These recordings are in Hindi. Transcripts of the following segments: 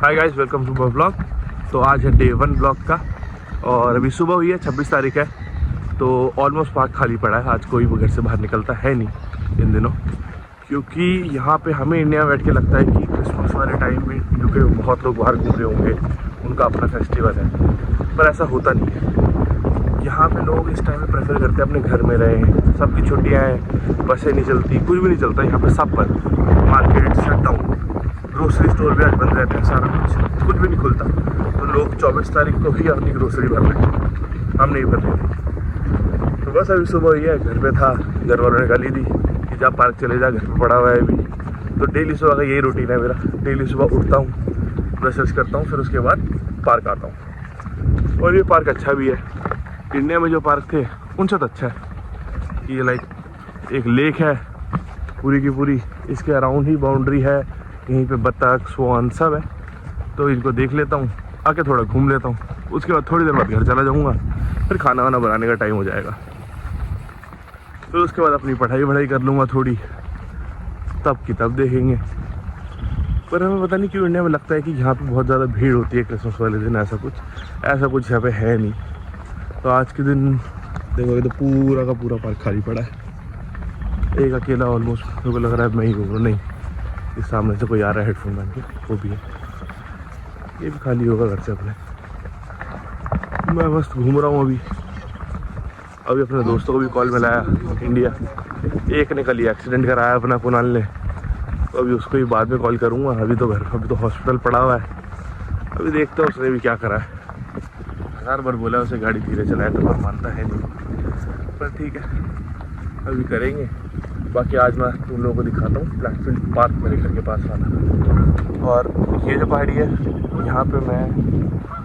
Hi guys, welcome to my blog. तो आज है डे 1 ब्लॉग का और अभी सुबह हुई है, 26 तारीख है। तो ऑलमोस्ट पार्क खाली पड़ा है। आज कोई घर से बाहर निकलता है नहीं इन दिनों, क्योंकि यहाँ पे हमें इंडिया में बैठ के लगता है कि क्रिसमस वाले टाइम में क्योंकि बहुत लोग बाहर घूम रहे होंगे, उनका अपना फेस्टिवल है, पर ऐसा होता नहीं है। यहाँ पे लोग इस टाइम में प्रेफर करते हैं अपने घर में रहें। सबकी छुट्टियाँ हैं, बसें नहीं चलती, कुछ भी नहीं चलता यहाँ पे, सब बंद, market shut down, grocery store भी आज बंद रहते हैं, सारा कुछ भी नहीं खुलता। तो लोग 24 तारीख को ही अपनी ग्रोसरी भर रहे हैं, हम नहीं भर रहे। तो बस अभी सुबह हुई है, घर पे था, घर वालों ने गाली दी कि जब पार्क चले जा, घर पे पड़ा हुआ है अभी। तो डेली सुबह का यही रूटीन है मेरा। डेली सुबह उठता हूँ, ब्रश करता हूँ, फिर उसके बाद पार्क आता हूँ। और ये पार्क अच्छा भी है। इंडिया में जो पार्क थे उनसे तो अच्छा है। ये लाइक एक लेक है पूरी की पूरी, इसके अराउंड ही बाउंड्री है, यहीं पे बत्तख स्वान सब है। तो इनको देख लेता हूँ, आके थोड़ा घूम लेता हूँ, उसके बाद थोड़ी देर बाद घर चला जाऊँगा, फिर खाना वाना बनाने का टाइम हो जाएगा। फिर उसके बाद अपनी पढ़ाई कर लूँगा थोड़ी, तब की तब देखेंगे। पर हमें पता नहीं क्यों इंडिया में लगता है कि यहाँ पे बहुत ज़्यादा भीड़ होती है क्रिसमस वाले दिन। ऐसा कुछ यहाँ पे है नहीं। तो आज के दिन देखोगे तो पूरा का पूरा पार्क खाली पड़ा है। एक अकेला ऑलमोस्ट मेरे को लग रहा है मैं ही घूम रहा हूँ। नहीं, इस सामने से कोई आ रहा है हेडफोन पहन के, वो भी है। ये भी खाली होगा घर से अपने। मैं बस घूम रहा हूँ अभी अपने दोस्तों को भी कॉल मिलाया इंडिया। एक ने कल ही एक्सीडेंट कराया अपना, कुणाल ने। तो अभी उसको ही बाद में कॉल करूँगा। अभी तो हॉस्पिटल पड़ा हुआ है। अभी देखते हैं उसने भी क्या करा है। 1000 बार बोला उसे गाड़ी धीरे चलाए, तो पर मानता है नहीं। पर ठीक है, अभी करेंगे। बाकी आज मैं तुम लोगों को दिखाता हूँ ब्लैकफील्ड पार्क, मेरे घर के पास वाला। और ये जो पहाड़ी है, यहाँ पे मैं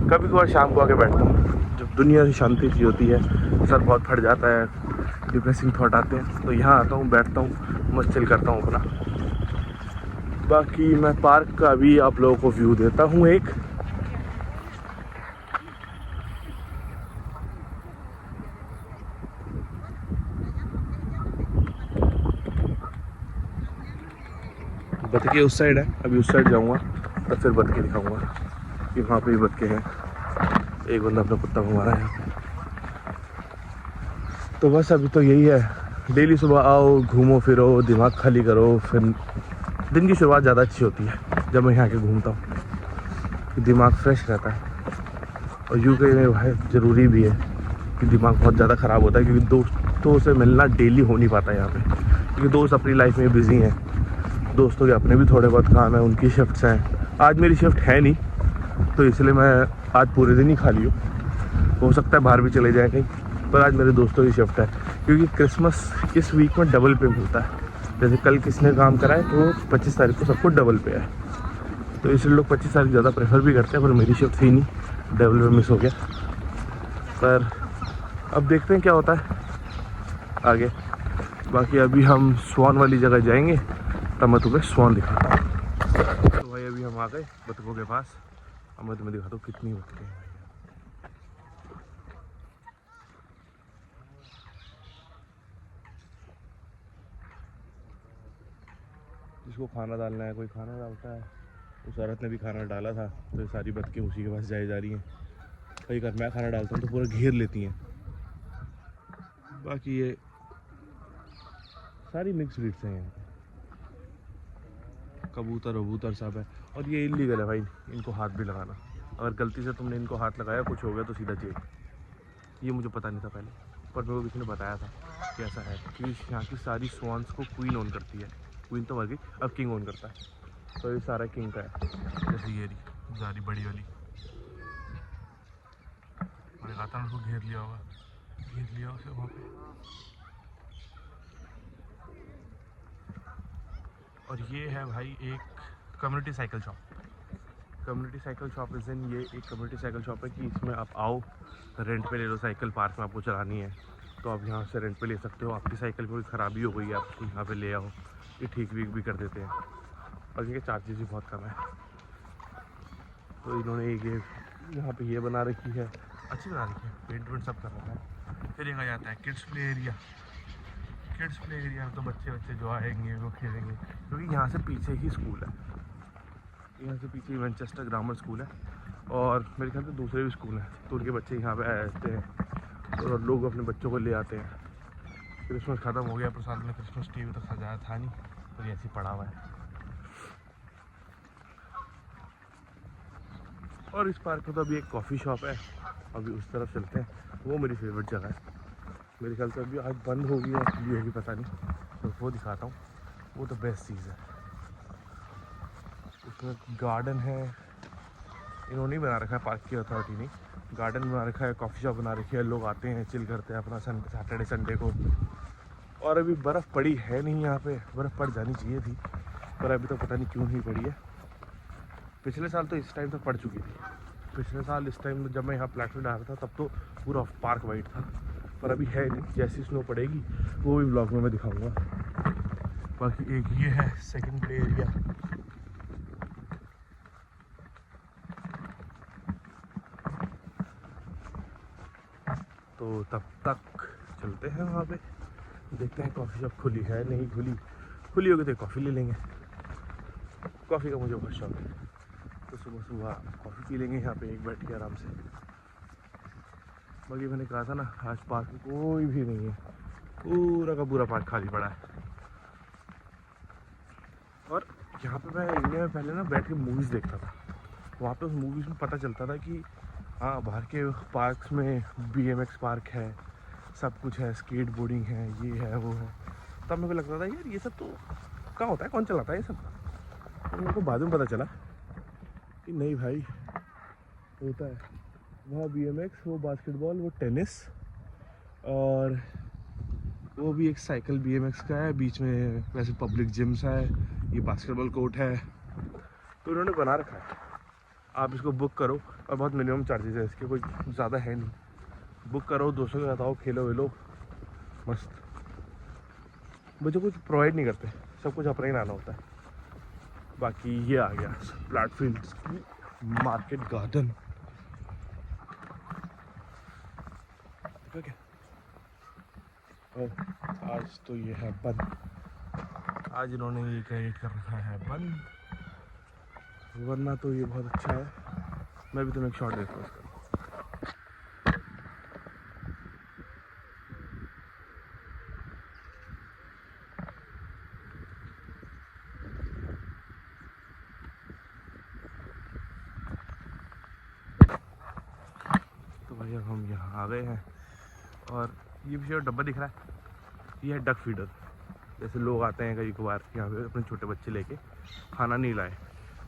कभी कभार शाम को आके बैठता हूँ, जब दुनिया की शांति सी होती है, सर बहुत फट जाता है, डिप्रेसिंग थॉट आते हैं, तो यहाँ आता हूँ, बैठता हूँ, मस्त चिल करता हूँ अपना। बाकी मैं पार्क का भी आप लोगों को व्यू देता हूँ एक। बतखे उस साइड है, अभी उस साइड जाऊँगा तो फिर बतखे दिखाऊँगा कि वहाँ पे भी बतखे हैं। एक बंदा अपना कुत्ता घुमा रहा है यहाँ पे। तो बस अभी तो यही है। डेली सुबह आओ, घूमो फिरो, दिमाग खाली करो, फिर दिन की शुरुआत ज़्यादा अच्छी होती है जब मैं यहाँ के घूमता हूँ। दिमाग फ्रेश रहता है। और यूँ कहीं भाई ज़रूरी भी है कि दिमाग बहुत ज़्यादा ख़राब होता है, क्योंकि दोस्तों से मिलना डेली हो नहीं पाता यहाँ पे, क्योंकि दोस्त अपनी लाइफ में बिज़ी हैं। दोस्तों के अपने भी थोड़े बहुत काम हैं, उनकी शिफ्ट्स हैं। आज मेरी शिफ्ट है नहीं, तो इसलिए मैं आज पूरे दिन ही खाली हूँ। हो सकता है बाहर भी चले जाए कहीं, पर आज मेरे दोस्तों की शिफ्ट है, क्योंकि क्रिसमस इस वीक में डबल पे मिलता है। जैसे कल किसने काम करा है तो 25 तारीख को सबको डबल पे है, तो इसलिए लोग 25 तारीख ज़्यादा प्रेफर भी करते हैं। पर मेरी शिफ्ट थी नहीं, डबल पे मिस हो गया। पर अब देखते हैं क्या होता है आगे। बाकी अभी हम स्वान वाली जगह जाएंगे, तब मैं तुम्हें स्वान दिखाता हूँ। तो भाई अभी हम आ गए बतखों के पास। अब मैं तुम्हें दिखाता हूँ कितनी बतखें हैं। जिसको खाना डालना है कोई खाना डालता है। उस औरत ने भी खाना डाला था, तो ये सारी बतखें उसी के पास जाई जा रही हैं। कई बार मैं खाना डालता हूँ तो पूरा घेर लेती हैं। बाकी ये सारी मिक्स ब्रीड्स हैं यहाँ पे, कबूतर वबूतर सब है। और ये इलीगल है भाई, इनको हाथ भी लगाना। अगर गलती से तुमने इनको हाथ लगाया, कुछ हो गया तो सीधा जेल। ये मुझे पता नहीं था पहले, पर मेरे को किसी ने बताया था कि ऐसा है, क्योंकि यहाँ की सारी स्वान्स को क्वीन ओन करती है। क्वीन तो मर गई, अब किंग ओन करता है। तो ये सारा किंग का है। जैसे ये रही सारी बड़ी वाली, मैंने कहा था उसको घेर लिया होगा, घेर लिया उसे वहाँ पे। और ये है भाई एक community cycle shop. Community cycle shop इस दिन ये एक कम्युनिटी साइकिल शॉप है कि इसमें आप आओ, रेंट पे ले लो साइकिल। पार्क में आपको चलानी है तो आप यहाँ से रेंट पे ले सकते हो। आपकी साइकिल में कोई ख़राबी हो गई है, आप यहाँ पे ले आओ, ये ठीक भी कर देते हैं। और इनके चार्जेस भी बहुत कम है। तो इन्होंने एक यहाँ पे ये बना रखी है, अच्छी बना रखी है, पेंट वेंट सब कर रखा है। फिर एक आ जाता है kids play area. Kids play area में तो बच्चे जो आएंगे वो खेलेंगे, क्योंकि यहाँ से पीछे ही स्कूल है। यहाँ से पीछे मैनचेस्टर ग्रामर स्कूल है और मेरे ख्याल से दूसरे भी स्कूल हैं, तो उनके बच्चे यहाँ पे आते हैं और लोग अपने बच्चों को ले आते हैं। क्रिसमस ख़त्म हो गया, प्रसाद में क्रिसमस ट्री तो सजाया था नहीं, तो ये ऐसे ही पड़ा हुआ है। और इस पार्क में तो अभी एक कॉफ़ी शॉप है, अभी उस तरफ चलते हैं, वो मेरी फेवरेट जगह है। मेरे ख्याल से अभी आज बंद होगी या खुली होगी पता नहीं, तो वो दिखाता हूँ। वो तो बेस्ट चीज़ है, उसमें गार्डन है, इन्होंने ही बना रखा है, पार्क की अथॉरिटी ने गार्डन बना रखा है, कॉफ़ी शॉप बना रखी है, लोग आते हैं चिल करते हैं अपना सैटरडे संडे को। और अभी बर्फ़ पड़ी है नहीं यहाँ पे, बर्फ़ पड़ जानी चाहिए थी पर अभी तो पता नहीं क्यों नहीं पड़ी है। पिछले साल तो इस टाइम तक पड़ चुकी थी, पिछले साल इस टाइम जब मैं यहाँ प्लेटफॉर्म डाल रहा था तब तो पूरा पार्क वाइट था, पर अभी है नहीं। जैसी स्नो पड़ेगी वो भी ब्लॉग में मैं दिखाऊंगा। बाकी एक ये है सेकंड प्ले एरिया, तो तब तक चलते हैं वहाँ पे, देखते हैं कॉफ़ी शॉप खुली है नहीं खुली, खुली होगी तो कॉफ़ी ले लेंगे। कॉफ़ी का मुझे बहुत शौक है, तो सुबह सुबह कॉफ़ी पी लेंगे यहाँ पे एक बैठ के आराम से। बाकी मैंने कहा था ना आज पार्क में कोई भी नहीं है, पूरा का पूरा पार्क खाली पड़ा है। और यहाँ पे मैं इंडिया में पहले ना बैठ के मूवीज़ देखता था, वहाँ पे उस मूवीज़ में पता चलता था कि हाँ बाहर के पार्क्स में BMX पार्क है, सब कुछ है, स्केट बोर्डिंग है, ये है वो है। तब मेरे को लगता था यार ये सब तो कहाँ होता है, कौन चलाता है ये सब। तो मेरे को बाद में पता चला कि नहीं भाई होता है वहाँ BMX, वो बास्केटबॉल, वो टेनिस, और वो भी एक साइकिल BMX का है, बीच में वैसे पब्लिक जिम्स है, ये बास्केटबॉल कोर्ट है, तो उन्होंने बना रखा है। आप इसको बुक करो और बहुत मिनिमम चार्जेस है इसके, कोई ज़्यादा है नहीं। बुक करो 200 का बताओ, खेलो वेलो मस्त। मुझे कुछ प्रोवाइड नहीं करते, सब कुछ अपना ही लाना होता है। बाकी ये आ गया प्लेटफील्ड्स की मार्केट गार्डन, ठीक है। और आज तो ये है बंद, आज इन्होंने ये क्रेडिट कर रखा है बंद, वरना तो ये बहुत अच्छा है। मैं भी तुम्हें एक शॉट देता हूँ इसका। तो भैया हम यहाँ आ गए हैं और ये पीछे डब्बा दिख रहा है, ये है डक फीडर। जैसे लोग आते हैं कई बार यहाँ पे अपने छोटे बच्चे लेके, खाना नहीं लाए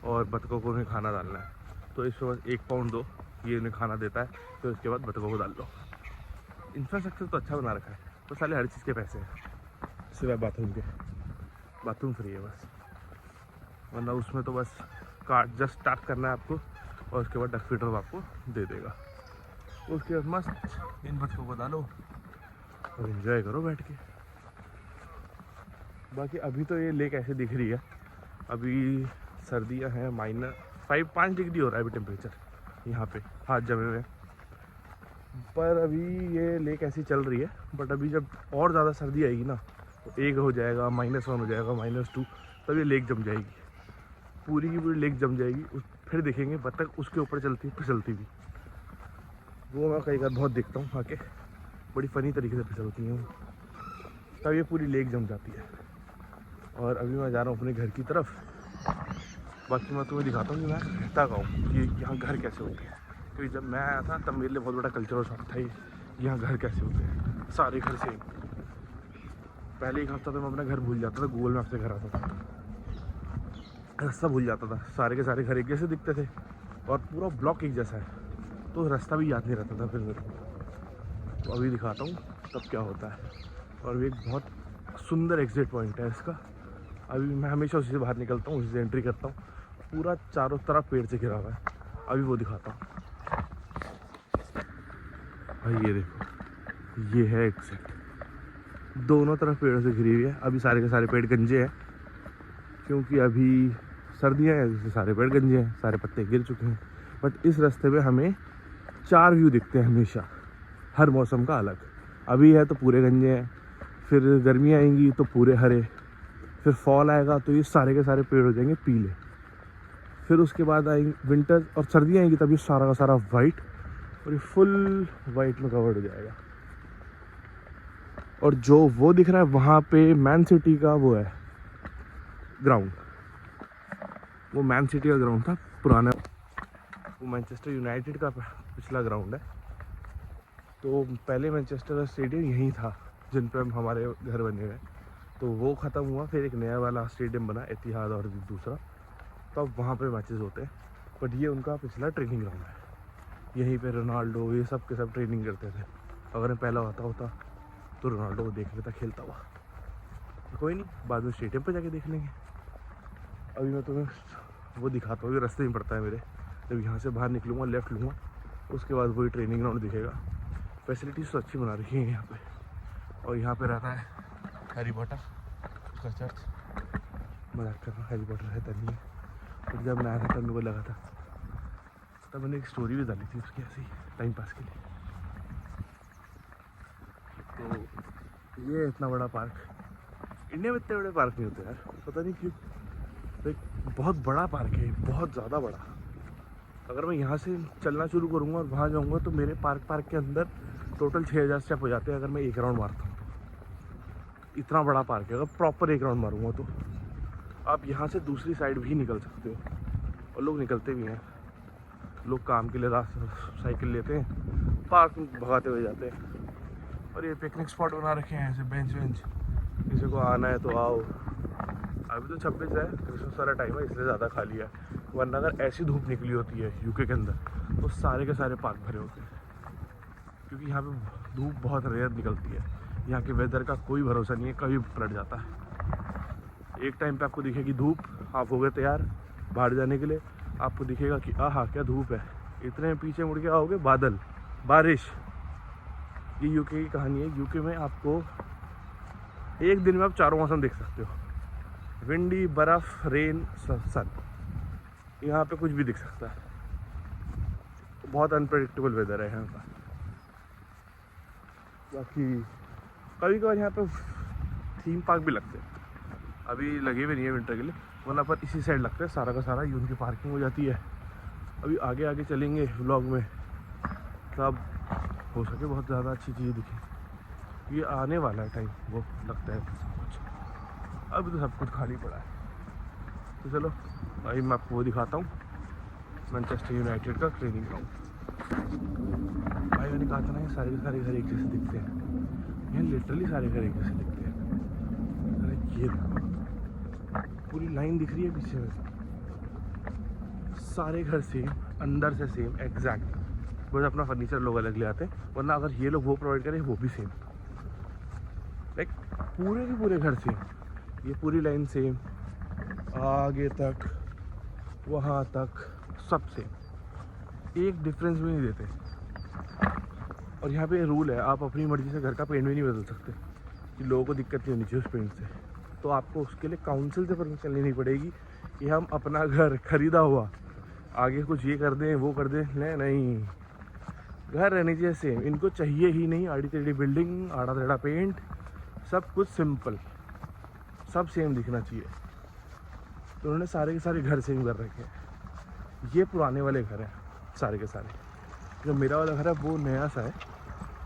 और बतखों को उन्हें खाना डालना है, तो इस वक्त 1 पाउंड दो, ये उन्हें खाना देता है, फिर उसके बाद बतखों को डाल लो। इंफ्रास्ट्रक्चर तो अच्छा बना रखा है, तो साले हर चीज़ के पैसे हैं सिवाय बाथरूम के, बाथरूम फ्री है बस, वरना उसमें तो बस कार्ड जस्ट स्टार्ट करना है आपको और उसके बाद डक फीडर आपको दे देगा। उसके बाद मस्त इन बच्चों को डालो और एंजॉय करो बैठ के। बाकी अभी तो ये लेक ऐसे दिख रही है, अभी सर्दियां हैं, -5 डिग्री हो रहा है अभी टेम्परेचर यहाँ पे, हाथ जमे हुए। पर अभी ये लेक ऐसी चल रही है, बट अभी जब और ज़्यादा सर्दी आएगी ना तो 1 हो जाएगा, -1 हो जाएगा, -2, तब ये लेक जम जाएगी, पूरी की पूरी लेक जम जाएगी। फिर देखेंगे बतख उसके ऊपर चलती फिसलती भी, वो मैं कई बार बहुत देखता हूँ आके, बड़ी फ़नी तरीके से फिसलती हैं वो, तब ये पूरी लेक जम जाती है। और अभी मैं जा रहा हूँ अपने घर की तरफ। बाकी मैं तुम्हें दिखाता हूँ कि मैं रहता कहाँ हूँ, कि यहाँ घर कैसे होते हैं, क्योंकि जब मैं आया था तब मेरे लिए बहुत बड़ा कल्चरल शॉक था ये, यहाँ घर कैसे होते हैं, सारे घर सेम। पहले 1 हफ्ता तो मैं अपना घर भूल जाता था, गूगल मैप से घर आता था, रास्ता भूल जाता था, सारे के सारे घर एक जैसे दिखते थे और पूरा ब्लॉक एक जैसा है, तो रास्ता भी याद नहीं रहता था फिर मेरे को। तो अभी दिखाता हूँ तब क्या होता है। और ये एक बहुत सुंदर एग्जिट पॉइंट है इसका, अभी मैं हमेशा उसी से बाहर निकलता हूँ, उसी से एंट्री करता हूँ, पूरा चारों तरफ पेड़ से घिरा हुआ है। अभी वो दिखाता हूँ भाई, ये देखो ये है एग्जिट, दोनों तरफ पेड़ों से घिरी हुई है। अभी सारे के सारे पेड़ गंजे हैं क्योंकि अभी सर्दियाँ हैं, जिससे सारे पेड़ गंजे हैं, सारे पत्ते गिर चुके हैं। बट इस रास्ते में हमें 4 व्यू दिखते हैं हमेशा, हर मौसम का अलग। अभी है तो पूरे गंजे हैं, फिर गर्मियाँ आएंगी तो पूरे हरे, फिर फॉल आएगा तो ये सारे के सारे पेड़ हो जाएंगे पीले, फिर उसके बाद आएंगे विंटर और सर्दियाँ आएंगी, तभी सारा का सारा वाइट, और ये फुल वाइट में कवर्ड हो जाएगा। और जो वो दिख रहा है वहाँ पे मैन सिटी का वो है ग्राउंड, वो मैन सिटी का ग्राउंड था पुराना, वो मैनचेस्टर यूनाइटेड का पिछला ग्राउंड है। तो पहले मैनचेस्टर का स्टेडियम यहीं था जिन पर हमारे घर बने हुए, तो वो ख़त्म हुआ, फिर एक नया वाला स्टेडियम बना एतिहाद और दूसरा, तो अब वहाँ पे मैचेस होते हैं। बट ये उनका पिछला ट्रेनिंग ग्राउंड है, यहीं पे रोनाल्डो ये सब के सब ट्रेनिंग करते थे। अगर मैं पहला होता तो रोनाल्डो को देख लेता खेलता हुआ। तो कोई नहीं, बाद में स्टेडियम पे जाके देख लेंगे। अभी मैं तुम्हें वो दिखाता हूँ, रास्ते में पड़ता है मेरे, जब यहाँ से बाहर निकलूँगा लेफ़्ट लूँगा उसके बाद वही ट्रेनिंग ग्राउंड दिखेगा। फैसिलिटीज़ तो अच्छी बना रखी है यहाँ पे, और यहाँ पे रहता है हैरी पॉटर उसका चर्च। मजाक कर रहा हूँ, हैरी पॉटर रहता नहीं है, और जब मैं आया था तब मेरे को लगा था, तब मैंने एक स्टोरी भी डाली थी उसकी ऐसी टाइम पास के लिए। तो ये इतना बड़ा पार्क, इंडिया में इतने बड़े पार्क नहीं होते यार, पता नहीं क्यों। तो एक बहुत बड़ा पार्क है, बहुत ज़्यादा बड़ा। अगर मैं यहाँ से चलना शुरू करूँगा और वहाँ जाऊँगा तो मेरे पार्क के अंदर टोटल 6000 स्टेप हो जाते हैं अगर मैं एक राउंड मारता हूँ तो। इतना बड़ा पार्क है, अगर प्रॉपर एक राउंड मारूँगा तो। आप यहाँ से दूसरी साइड भी निकल सकते हो, और लोग निकलते भी हैं। लोग काम के लिए साइकिल लेते हैं, पार्क में भगाते हुए जाते हैं। और ये पिकनिक स्पॉट बना रखे हैं ऐसे बेंच, किसी को आना है तो आओ। अभी तो 26 है, क्रिसमस वाला टाइम है इसलिए ज़्यादा खाली है, वरना अगर ऐसी धूप निकली होती है यूके के अंदर तो सारे के सारे पार्क भरे होते हैं। क्योंकि यहाँ पे धूप बहुत रेयर निकलती है, यहाँ के वेदर का कोई भरोसा नहीं है, कभी पलट जाता है। एक टाइम पे आपको दिखेगी धूप, आप हो गए तैयार बाहर जाने के लिए, आपको दिखेगा कि आहा क्या धूप है, इतने पीछे मुड़ के आओगे बादल, बारिश। ये यूके की कहानी है। यूके में आपको एक दिन में आप चारों मौसम देख सकते हो, विंडी, बर्फ़, रेन, सन, यहाँ पे कुछ भी दिख सकता है। तो बहुत अनप्रेडिक्टेबल वेदर है यहाँ का। बाकी कभी कभार यहाँ पे थीम पार्क भी लगते हैं, अभी लगे हुए नहीं है विंटर के लिए, वरना पर इसी साइड लगते हैं सारा का सारा, ये उनकी पार्किंग हो जाती है। अभी आगे आगे चलेंगे व्लॉग में, तब हो सके बहुत ज़्यादा अच्छी चीज़ें दिखें। ये आने वाला है टाइम, वो लगता है सब कुछ। अभी तो सब कुछ खाली पड़ा है। तो चलो भाई मैं आपको वो दिखाता हूँ, मैनचेस्टर यूनाइटेड का ट्रेनिंग ग्राउंड। भाई मैंने कहा था ना ये सारे के सारे घर एक जैसे दिखते हैं, ये लिटरली सारे घर एक जैसे दिखते हैं। अरे ये पूरी लाइन दिख रही है पीछे में, सारे घर सेम, अंदर से सेम एग्जैक्ट, बस अपना फर्नीचर लोग अलग ले आते हैं, वरना अगर ये लोग वो प्रोवाइड करें वो भी सेम, लाइक पूरे के पूरे घर सेम। ये पूरी लाइन सेम, आगे तक वहाँ तक सब सेम, एक डिफरेंस भी नहीं देते। और यहाँ पे रूल है, आप अपनी मर्ज़ी से घर का पेंट भी नहीं बदल सकते, कि लोगों को दिक्कत नहीं होनी चाहिए उस पेंट से। तो आपको उसके लिए काउंसिल से परमिशन लेनी पड़ेगी कि हम अपना घर खरीदा हुआ आगे कुछ ये कर दें वो कर दें। नहीं, घर रहनी चाहिए सेम, इनको चाहिए ही नहीं आड़ी टेढ़ी बिल्डिंग, आड़ा टेढ़ा पेंट, सब कुछ सिंपल, सब सेम दिखना चाहिए। तो उन्होंने सारे के सारे घर सेम कर रखे हैं। ये पुराने वाले घर हैं सारे के सारे, जो मेरा वाला घर है वो नया सा है।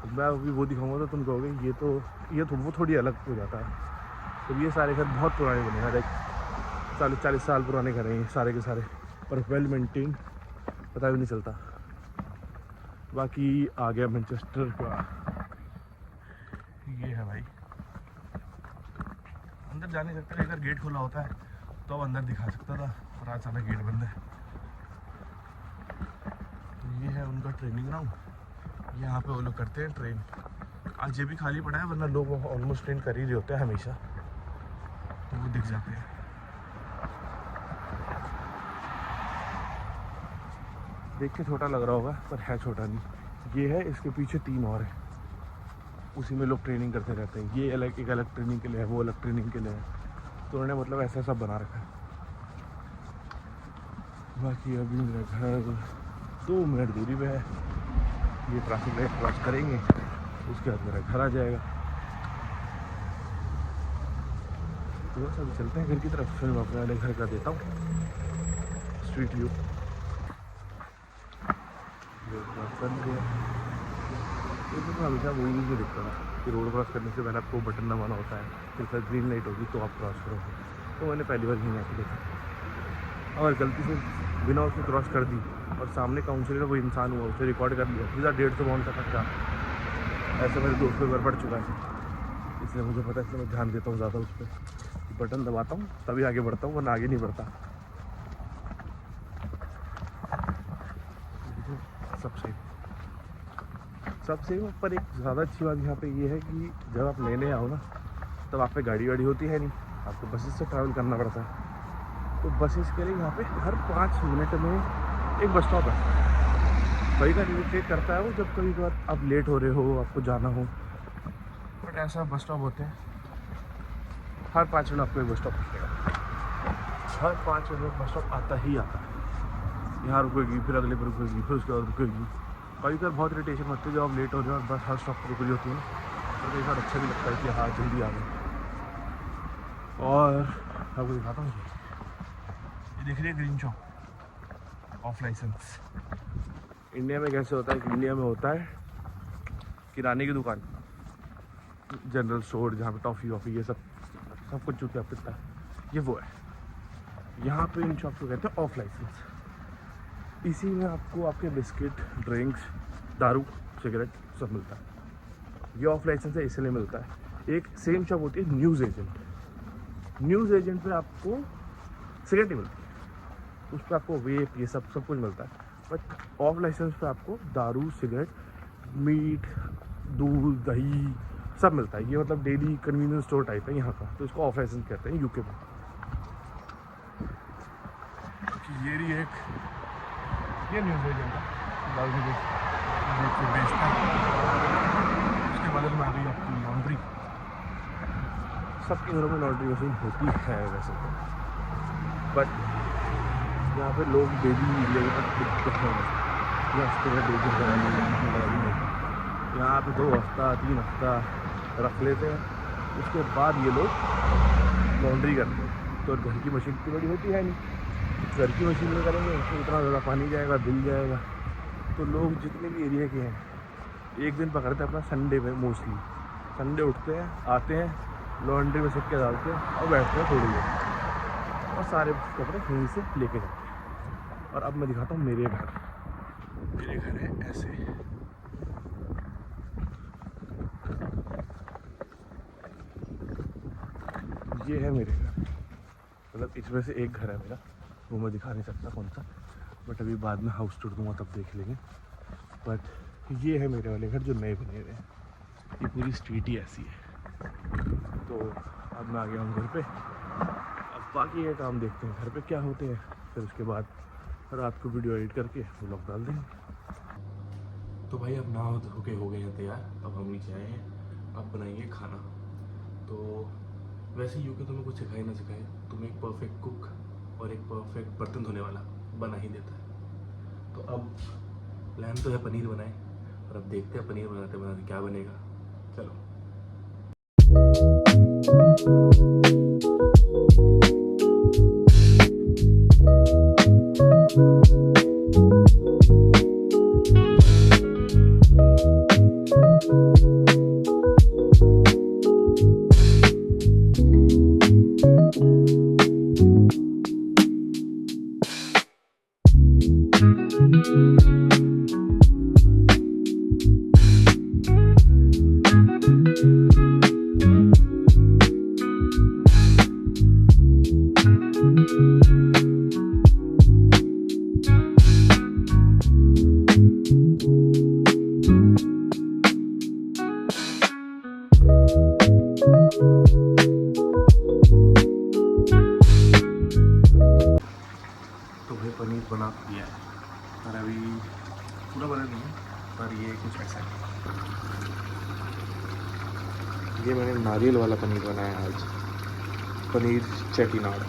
मैं अभी वो दिखाऊंगा तो तुम कहोगे ये तो वो थोड़ी अलग हो जाता है। तो ये सारे घर बहुत पुराने बने हैं, लाइक 40 साल पुराने घर हैं ये सारे के सारे, और वेल मेंटेन, पता भी नहीं चलता। बाकी आ गया मैनचेस्टर का, ये है भाई, अंदर जा नहीं सकते, अगर गेट खुला होता है तो अब अंदर दिखा सकता था, और आज सारा गेट बंद है। ये है उनका ट्रेनिंग ग्राउंड, यहाँ पे वो लोग करते हैं ट्रेन। आज ये भी खाली पड़ा है, वरना लोग ऑलमोस्ट ट्रेन कर ही रहे होते हैं हमेशा, तो वो दिख जाते हैं। देख के छोटा लग रहा होगा पर है छोटा नहीं। ये है, इसके पीछे 3 और हैं, उसी में लोग ट्रेनिंग करते रहते हैं। ये अलग, एक अलग ट्रेनिंग के लिए है, वो अलग ट्रेनिंग के लिए है, तो उन्होंने मतलब ऐसा सब बना रखा है। बाकी अभी मेरा घर 2 मिनट दूरी पे है, ये ट्रैफिक लाइट क्रॉस करेंगे उसके बाद मेरा घर आ जाएगा। तो बस अभी चलते हैं घर की तरफ, फिर मैं अपने वाले घर का देता हूँ स्ट्रीट व्यू। तो हमेशा वही मुझे दिखता था कि रोड क्रॉस करने से पहले आपको बटन दबाना होता है, फिर सर ग्रीन लाइट होगी तो आप क्रॉस करोगे। तो मैंने पहली बार यहीं आके देखा, और गलती से बिना उसको क्रॉस कर दी और सामने काउंसिल का कोई इंसान हुआ, उसे रिकॉर्ड कर लिया, सीधा 150 बाउंड का खर्चा। ऐसा मेरे दोस्त पे ऊपर पड़ चुका है, इसलिए मुझे पता है, इसलिए मैं ध्यान देता हूँ ज़्यादा उस पर। बटन दबाता हूँ तभी आगे बढ़ता हूँ, वरना आगे नहीं बढ़ता। सब सही पर एक ज़्यादा अच्छी बात यहाँ पे ये है कि जब आप लेने आओ ना, तब आप पे गाड़ी वाड़ी होती है नहीं, आपको बसेस से ट्रैवल करना पड़ता है। तो बसेस के लिए यहाँ पे हर 5 मिनट में एक बस स्टॉप है। वही का इरिटेट करता है वो, जब कभी बार आप लेट हो रहे हो, आपको जाना हो, बट ऐसा बस स्टॉप होते हैं हर 5 मिनट आपको एक बस स्टॉप मिलेगा। हर 5 मिनट बस स्टॉप आता ही आता है। यहाँ रुकेगी, फिर अगले पर रुकेगी, फिर उसके बाद रुकेगी। कभी कभी बहुत इरिटेशन होती है जब आप लेट हो रहे हो और बस हर स्टॉप पर रुक रही होती है ना, तो कई बार अच्छा भी लगता है कि हाँ जल्दी आ गए। और आपको दिखाता हूँ, ये देख रही है ग्रीन चौक ऑफ लाइसेंस। इंडिया में कैसे होता है कि इंडिया में होता है किराने की दुकान, जनरल स्टोर, जहाँ पे टॉफ़ी वॉफ़ी ये सब कुछ जो क्या पिटता है, ये वो है। यहाँ पे इन शॉप को कहते हैं ऑफ लाइसेंस। इसी में आपको आपके बिस्किट, ड्रिंक्स, दारू, सिगरेट सब मिलता है। ये ऑफ लाइसेंस है, इसलिए मिलता है। एक सेम शॉप होती है न्यूज़ एजेंट। न्यूज़ एजेंट पे आपको सिगरेट नहीं मिलती, उस पर आपको वेप ये सब कुछ मिलता है। बट ऑफ लाइसेंस पे आपको दारू, सिगरेट, मीट, दूध, दही सब मिलता है। ये मतलब डेली कन्वीनियंस स्टोर टाइप है यहाँ का, तो इसको ऑफ लाइसेंस कहते हैं यूके में। ये रही एक ये न्यूज़ एजेंट है, दारू बेचता है। उसके बाद में आ गई आपकी लॉन्ड्री। सबके घरों में लॉन्ड्री मशीन होती है वैसे तो, बट यहाँ पे लोग डेली लेने तक यहाँ पे 2 हफ्ता 3 हफ्ता रख लेते हैं, उसके बाद ये लोग लॉन्ड्री करते हैं। तो घर की मशीन इतनी बड़ी होती है नहीं, घर की मशीन में करेंगे तो इतना ज़्यादा पानी जाएगा, बिल जाएगा। तो लोग जितने भी एरिया के हैं एक दिन पकड़ते हैं अपना संडे में, मोस्टली संडे उठते हैं, आते हैं, लॉन्ड्री में सिक्के डालते हैं और बैठते हैं थोड़ी देर, और सारे कपड़े यहीं से लेके जाते हैं। और अब मैं दिखाता हूँ मेरे घर। मेरे घर है ऐसे, ये है मेरे घर। मतलब इसमें से एक घर है मेरा, वो मैं दिखा नहीं सकता कौन सा, बट अभी बाद में हाउस टूर दूँगा तब देख लेंगे। बट ये है मेरे वाले घर जो नए बने हुए हैं। ये पूरी स्ट्रीट ही ऐसी है। तो अब मैं आ गया हूँ घर पे। अब बाकी ये काम देखते हैं घर पे क्या होते हैं, फिर उसके बाद रात को वीडियो एडिट करके व्लॉग डाल देंगे। तो भाई अब नहा धो के हो गए हैं तैयार, अब हम नीचे आए हैं, अब बनाएंगे खाना। तो वैसे यूके तुम्हें कुछ सिखाए ना सिखाए, तुम्हें एक परफेक्ट कुक और एक परफेक्ट बर्तन धोने वाला बना ही देता है। तो अब प्लान तो है पनीर बनाए, और अब देखते हैं पनीर बनाते बनाते क्या बनेगा। चलो। पनीर बना दिया है, और अभी पूरा बना नहीं है, पर ये कुछ ऐसा है। ये मैंने नारियल वाला पनीर बनाया है आज, पनीर चेटीनाड।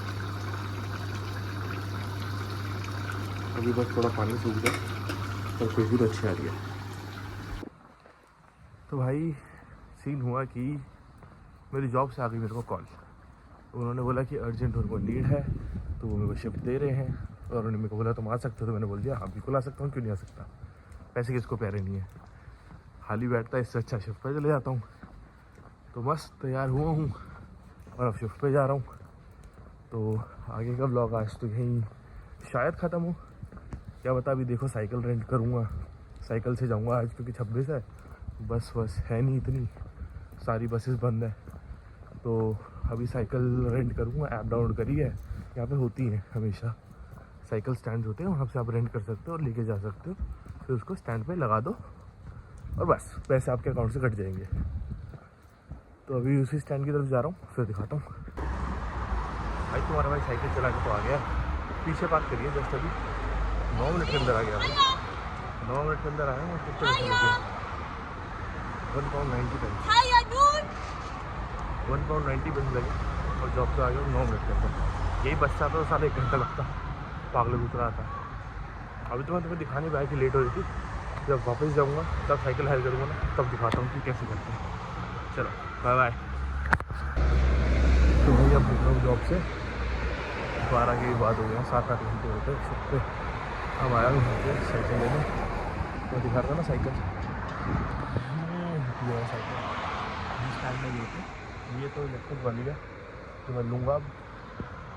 अभी बस थोड़ा पानी सूख गया, पर खुशबू तो अच्छी आ रही है। तो भाई सीन हुआ कि मेरी जॉब से आ गई मेरे को कॉल। उन्होंने बोला कि अर्जेंट उनको नीड है, तो वो मेरे को शिफ्ट दे रहे हैं। और उन्होंने मेरे को बोला तुम आ सकते हो, तो मैंने बोल दिया हाँ बिल्कुल आ सकता हूँ, क्यों नहीं आ सकता। पैसे किसको प्यारे नहीं है, खाली बैठता है, इससे अच्छा शिफ्ट पे चले जाता हूँ। तो मस्त तैयार हुआ हूँ और अब शिफ्ट पे जा रहा हूँ। तो आगे का ब्लॉग आज तो यहीं शायद ख़त्म हो, क्या बता। अभी देखो साइकिल रेंट करूँगा, साइकिल से जाऊँगा आज, क्योंकि 26 है, बस है नहीं इतनी, सारी बसेस बंद है। तो अभी साइकिल रेंट करूँगा, ऐप डाउनलोड करी है, यहाँ पे होती हैं हमेशा साइकिल स्टैंड होते हैं, वहाँ से आप रेंट कर सकते हो और लेके जा सकते हो। फिर उसको स्टैंड पे लगा दो और बस पैसे आपके अकाउंट से कट जाएंगे। तो अभी उसी स्टैंड की तरफ जा रहा हूँ, फिर दिखाता हूँ। भाई तुम्हारा भाई साइकिल चला के तो आ गया, पीछे पार्क करिए जस्ट अभी 9 मिनट के अंदर आ गया भाई, 9 मिनट के अंदर आया हूँ। कितने पैसे लगे? £1.90 £1.90 लगे और जॉब से आ गया 9 मिनट के अंदर। यही बस आता तो साढ़े 1 घंटा लगता, पागल दूसरा आता। अभी तो मैं तुम्हें दिखाने पाया कि लेट हो रही थी, जब वापस जाऊँगा तब साइकिल हायर करूँगा ना, तब दिखाता हूँ कि कैसे करते हैं। चलो बाय बाय। तो भाई अब निकल रहा हूँ जॉब से, 12 की बात हो गया, 7-8 घंटे होते हैं शिफ्ट पे। अब आया हूँ घर पे साइकिल लेने, तो दिखा रहा था ना साइकिल, ये है साइकिल स्टैंड में। ये तो इलेक्ट्रिक वाली है जो मैं लूँगा अब।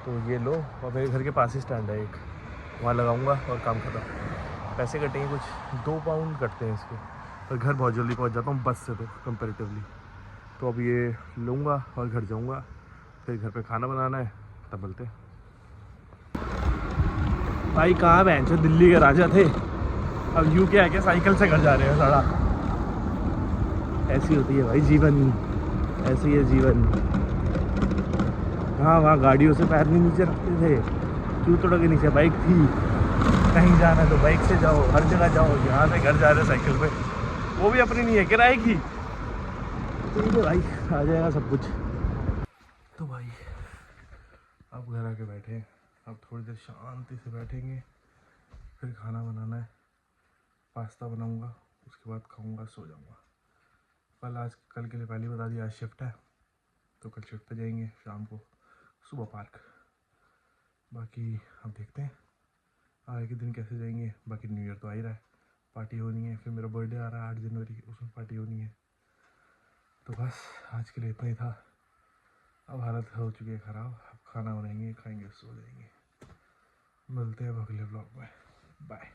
तो ये लो, और मेरे घर के पास ही स्टैंड है एक, वहाँ लगाऊंगा और काम खत्म। पैसे कटेंगे कुछ 2 पाउंड कटते हैं इसके, और घर बहुत जल्दी पहुँच जाता हूँ बस से तो कंपेरेटिवली। तो अब ये लूँगा और घर जाऊँगा, फिर घर पे खाना बनाना है, तब मिलते हैं। भाई कहाँ बहन दिल्ली के राजा थे, अब यूँ क्या है कि साइकिल से घर जा रहे हैं सारा। ऐसी होती है भाई जीवन, ऐसी है जीवन। हाँ वहाँ गाड़ियों से पैर नहीं नीचे रखते थे, जूतों के नीचे बाइक थी। कहीं जाना है तो बाइक से जाओ, हर जगह जाओ। यहाँ से घर जा रहे साइकिल पे, वो भी अपनी नहीं है, किराए की। ठीक है भाई, आ जाएगा सब कुछ। तो भाई अब घर आके बैठे हैं, अब थोड़ी देर शांति से बैठेंगे, फिर खाना बनाना है, पास्ता बनाऊंगा, उसके बाद खाऊंगा, सो जाऊंगा। कल के लिए पहले बता दिया, आज शिफ्ट है तो कल शिफ्ट पे जाएंगे, शाम को सुबह पार्क। बाकी अब देखते हैं आगे के दिन कैसे जाएंगे। बाकी न्यू ईयर तो आ ही रहा है, पार्टी होनी है। फिर मेरा बर्थडे आ रहा है 8 जनवरी, उसमें पार्टी होनी है। तो बस आज के लिए इतना ही था। अब हालत हो चुकी है ख़राब, अब खाना बनाएंगे, खाएंगे, सो जाएंगे। मिलते हैं अगले ब्लॉग में, बाय।